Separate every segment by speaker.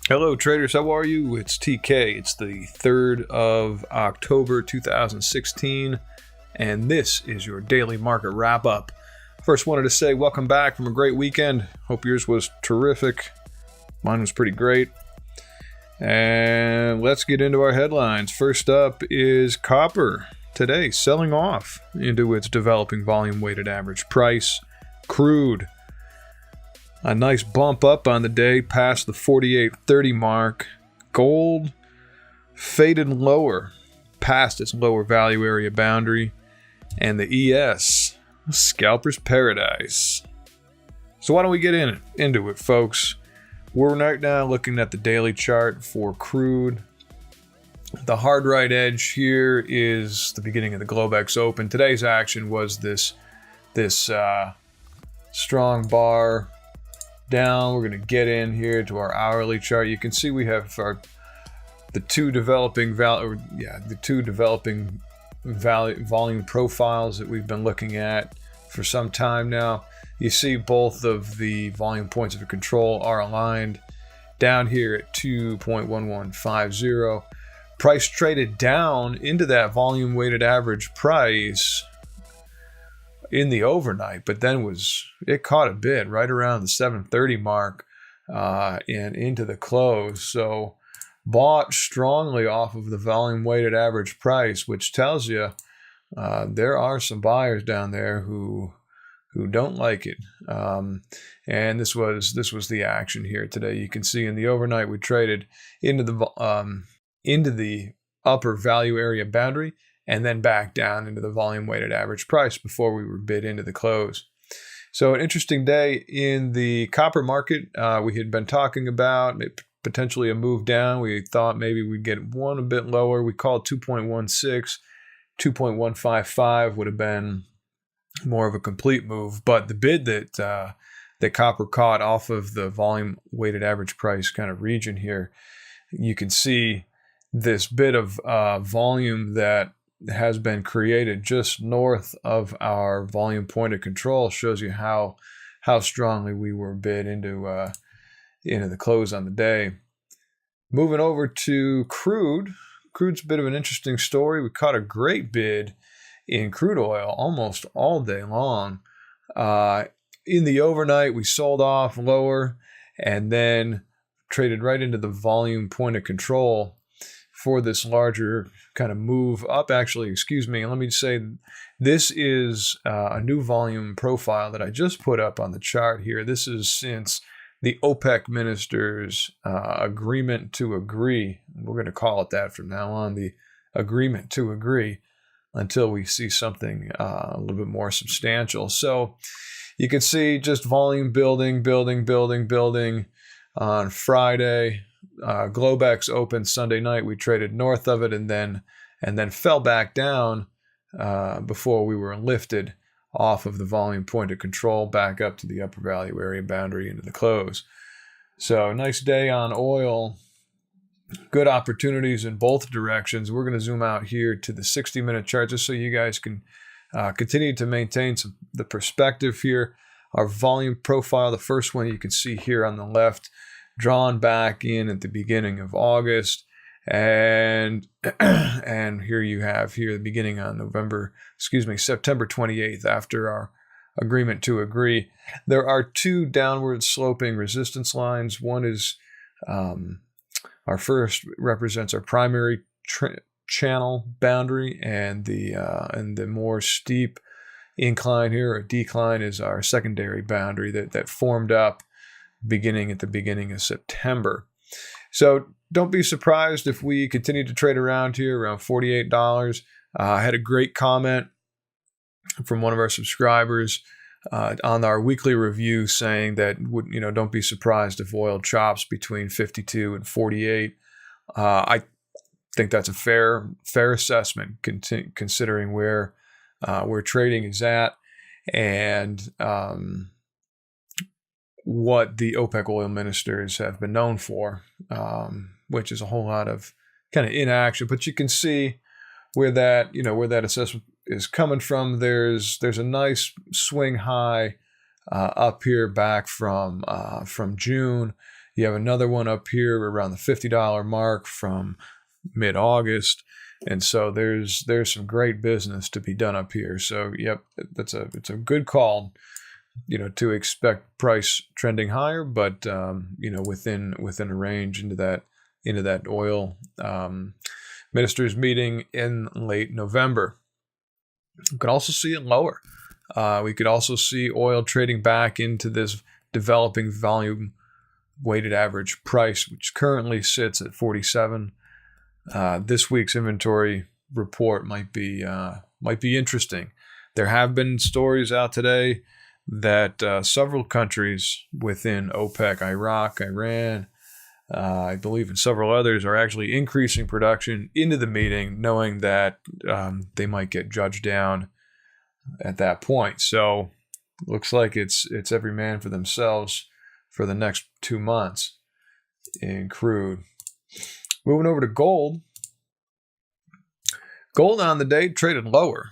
Speaker 1: Hello traders, how are you? It's TK. It's the 3rd of October 2016, and this is your daily market wrap up. First wanted to say welcome back from a great weekend. Hope yours was terrific. Mine was pretty great. And let's get into our headlines. First up is copper. Today, selling off into its developing volume weighted average price. Crude, a nice bump up on the day past the 48.30 mark. Gold faded lower past its lower value area boundary. And the ES, scalper's paradise. So why don't we get into it, folks? We're right now looking at the daily chart for crude. The hard right edge here is the beginning of the Globex Open. Today's action was this strong bar down. We're going to get in here to our hourly chart. You can see we have the two developing volume profiles that we've been looking at for some time now. You see both of the volume points of control are aligned down here at 2.1150. Price traded down into that volume weighted average price in the overnight, but then it caught a bid right around the 730 mark and into the close. So bought strongly off of the volume weighted average price, which tells you there are some buyers down there who don't like it. And this was the action here today. You can see in the overnight we traded into the upper value area boundary and then back down into the volume weighted average price before we were bid into the close. So an interesting day in the copper market. We had been talking about potentially a move down. We thought maybe we'd get one a bit lower. We called 2.16, 2.155 would have been more of a complete move. But the bid that copper caught off of the volume weighted average price kind of region here, you can see this bit of volume that has been created just north of our volume point of control. Shows you how strongly we were bid into the close on the day. Moving over to crude. Crude's a bit of an interesting story. We caught a great bid in crude oil almost all day long. In the overnight, we sold off lower and then traded right into the volume point of control for this larger kind of move up. Actually, excuse me, let me say this is a new volume profile that I just put up on the chart here. This is since the OPEC ministers' agreement to agree. We're going to call it that from now on, the agreement to agree, until we see something a little bit more substantial. So you can see just volume building on Friday. Globex opened Sunday night. We traded north of it and then fell back down before we were lifted off of the volume point of control back up to the upper value area boundary into the close. So nice day on oil. Good opportunities in both directions. We're going to zoom out here to the 60-minute chart just so you guys can continue to maintain the perspective here. Our volume profile, the first one you can see here on the left, drawn back in at the beginning of August, and here you have the beginning on September 28th, after our agreement to agree. There are two downward sloping resistance lines. One is our first represents our primary channel boundary, and the more steep incline here, or decline, is our secondary boundary that formed up at the beginning of September. So don't be surprised if we continue to trade around here around $48. I had a great comment from one of our subscribers on our weekly review saying that don't be surprised if oil chops between 52 and 48. I think that's a fair assessment considering where trading is at and what the OPEC oil ministers have been known for, which is a whole lot of kind of inaction. But you can see where that assessment is coming from. There's a nice swing high up here back from June. You have another one up here around the $50 mark from mid-August. And so there's some great business to be done up here. So, yep, it's a good call, to expect price trending higher, but, within a range into that oil ministers meeting in late November. You could also see it lower. We could also see oil trading back into this developing volume weighted average price, which currently sits at 47. This week's inventory report might be interesting. There have been stories out today that several countries within OPEC, Iraq, Iran, I believe, and several others are actually increasing production into the meeting, knowing that they might get judged down at that point. So, looks like it's every man for themselves for the next 2 months in crude. Moving over to gold. Gold on the day traded lower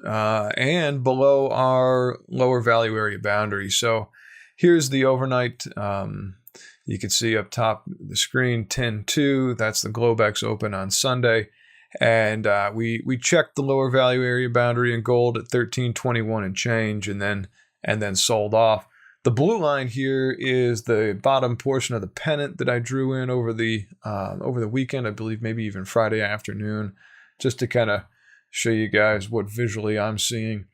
Speaker 1: and below our lower value area boundary. So here's the overnight. You can see up top of the screen 10-2. That's the Globex open on Sunday. And we checked the lower value area boundary in gold at 1321 and change, and then sold off. The blue line here is the bottom portion of the pennant that I drew in over the weekend, I believe maybe even Friday afternoon, just to kind of show you guys what visually I'm seeing.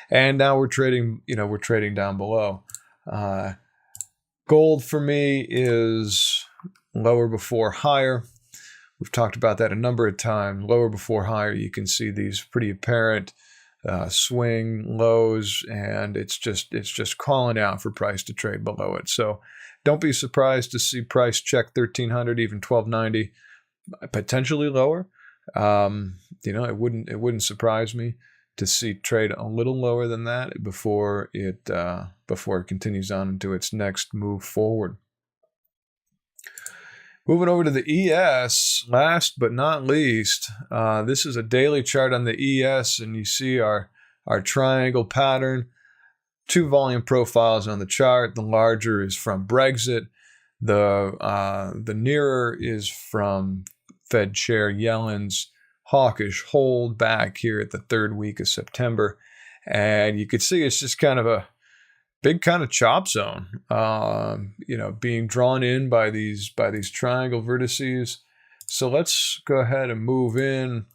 Speaker 1: And now we're trading down below. Gold for me is lower before higher. We've talked about that a number of times. Lower before higher, you can see these pretty apparent swing lows, and it's just calling out for price to trade below it. So don't be surprised to see price check 1300, even 1290, potentially lower. It wouldn't surprise me to see trade a little lower than that before it continues on into its next move forward. Moving over to the ES, last but not least, this is a daily chart on the ES, and you see our triangle pattern. 2 volume profiles on the chart. The larger is from Brexit. The nearer is from Fed Chair Yellen's hawkish hold back here at the 3rd week of September. And you could see it's just kind of a big kind of chop zone, being drawn in by these triangle vertices. So let's go ahead and move in.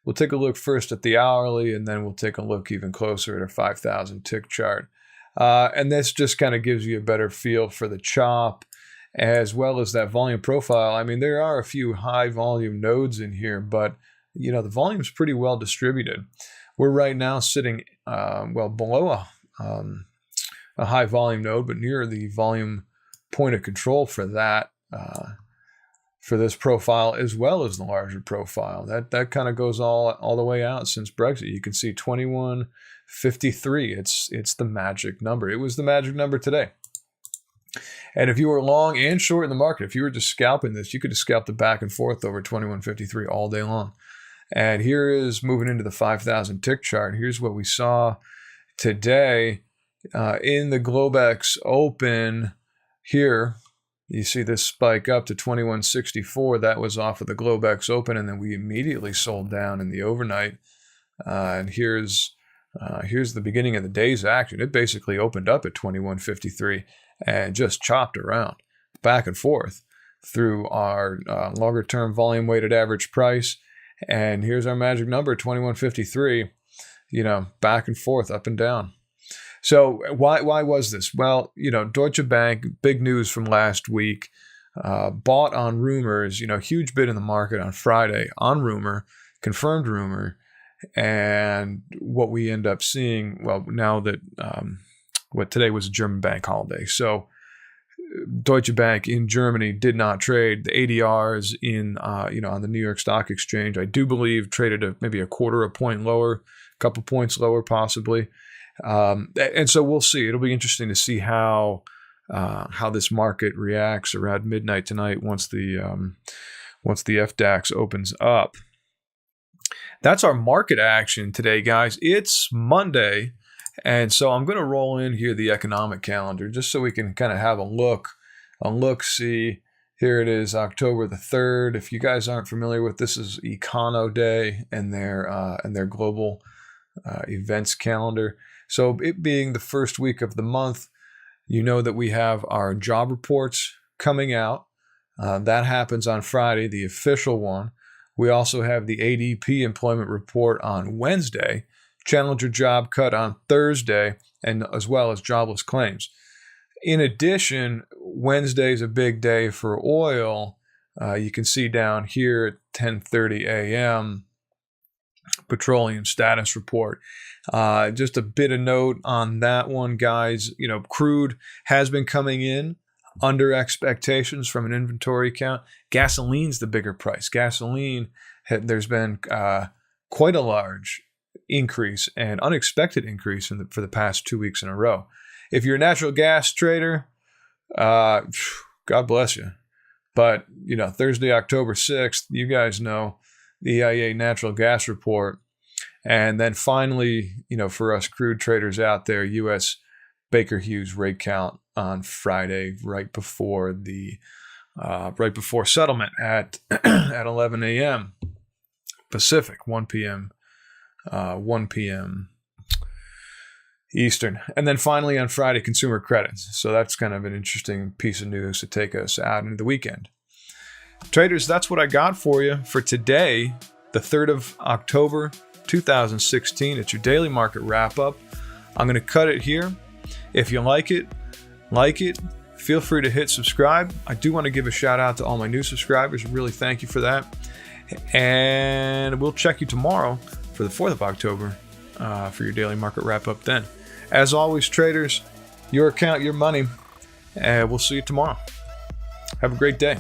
Speaker 1: We'll take a look first at the hourly, and then we'll take a look even closer at a 5,000 tick chart. And this just kind of gives you a better feel for the chop, as well as that volume profile. I mean, there are a few high volume nodes in here, but the volume's pretty well distributed. We're right now sitting below a high volume node, but near the volume point of control for that, for this profile, as well as the larger profile. That kind of goes all the way out since Brexit. You can see 2153. It's the magic number. It was the magic number today. And if you were long and short in the market, if you were just scalping this, you could just scalp the back and forth over 2153 all day long. And here is moving into the 5,000 tick chart. Here's what we saw today in the Globex open. Here you see this spike up to 2164. That was off of the Globex open, and then we immediately sold down in the overnight. And here's the beginning of the day's action. It basically opened up at 2153 and just chopped around back and forth through our longer term volume weighted average price. And here's our magic number, 2153, back and forth, up and down. So why was this? Well, Deutsche Bank, big news from last week, bought on rumors, huge bid in the market on Friday on rumor, confirmed rumor. And what we end up seeing, now that what today was a German bank holiday. So Deutsche Bank in Germany did not trade. The ADRs on the New York Stock Exchange, I do believe, traded maybe a quarter a point lower, a couple points lower possibly. And so we'll see. It'll be interesting to see how this market reacts around midnight tonight once the FDAX opens up. That's our market action today, guys. It's Monday. And so I'm going to roll in here the economic calendar just so we can kind of have a look look-see. Here it is, October the 3rd. If you guys aren't familiar with this, is Econo Day and their global events calendar. So it being the first week of the month, you know that we have our job reports coming out. That happens on Friday, the official one. We also have the ADP employment report on Wednesday, Challenger job cut on Thursday, and as well as jobless claims. In addition, Wednesday is a big day for oil. You can see down here at 10:30 a.m. petroleum status report. Just a bit of note on that one, guys. Crude has been coming in under expectations from an inventory count. Gasoline's the bigger price. Gasoline, there's been quite a large increase and unexpected increase for the past 2 weeks in a row. If you're a natural gas trader, God bless you. But, Thursday, October 6th, you guys know the EIA natural gas report. And then finally, for us crude traders out there, U.S. Baker Hughes rig count on Friday, right before settlement at 11 a.m. Pacific, 1 p.m. Eastern. And then finally on Friday, consumer credits. So that's kind of an interesting piece of news to take us out into the weekend. Traders, that's what I got for you for today, the 3rd of October, 2016. It's your daily market wrap up. I'm going to cut it here. If you like it, feel free to hit subscribe. I do want to give a shout out to all my new subscribers. Really thank you for that. And we'll check you tomorrow for the 4th of October for your daily market wrap up then. As always, traders, your account, your money. And we'll see you tomorrow. Have a great day.